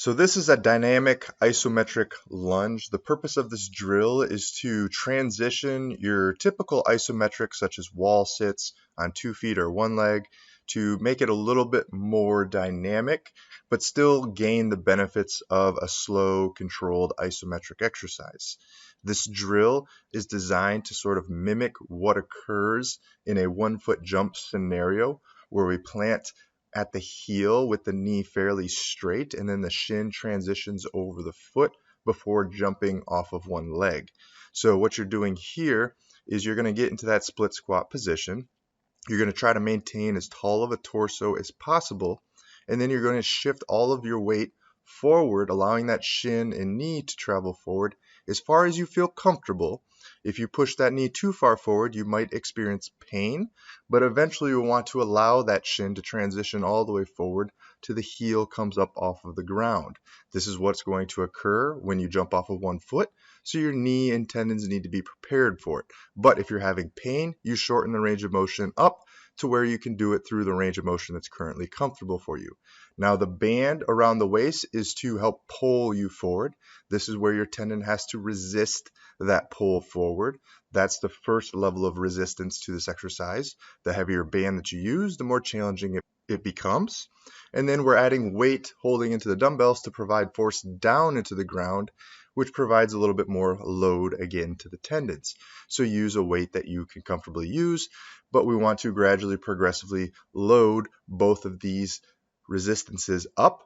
So this is a dynamic isometric lunge. The purpose of this drill is to transition your typical isometric, such as wall sits on 2 feet or 1 leg, to make it a little bit more dynamic, but still gain the benefits of a slow, controlled isometric exercise. This drill is designed to sort of mimic what occurs in a 1-foot jump scenario, where we plant at the heel with the knee fairly straight, and then the shin transitions over the foot before jumping off of one leg. So what you're doing here is you're going to get into that split squat position. You're going to try to maintain as tall of a torso as possible, and then you're going to shift all of your weight forward, allowing that shin and knee to travel forward as far as you feel comfortable. If you push that knee too far forward, you might experience pain, but eventually you'll want to allow that shin to transition all the way forward till the heel comes up off of the ground. This is what's going to occur when you jump off of 1 foot, so your knee and tendons need to be prepared for it. But if you're having pain, you shorten the range of motion up to where you can do it through the range of motion that's currently comfortable for you. Now the band around the waist is to help pull you forward. This is where your tendon has to resist that pull forward. That's the first level of resistance to this exercise. The heavier band that you use, the more challenging it becomes. And then we're adding weight holding into the dumbbells to provide force down into the ground, which provides a little bit more load again to the tendons. So use a weight that you can comfortably use, but we want to gradually, progressively load both of these resistances up.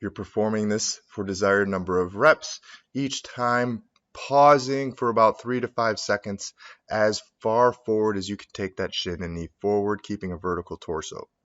You're performing this for desired number of reps, each time pausing for about 3 to 5 seconds as far forward as you can take that shin and knee forward, keeping a vertical torso.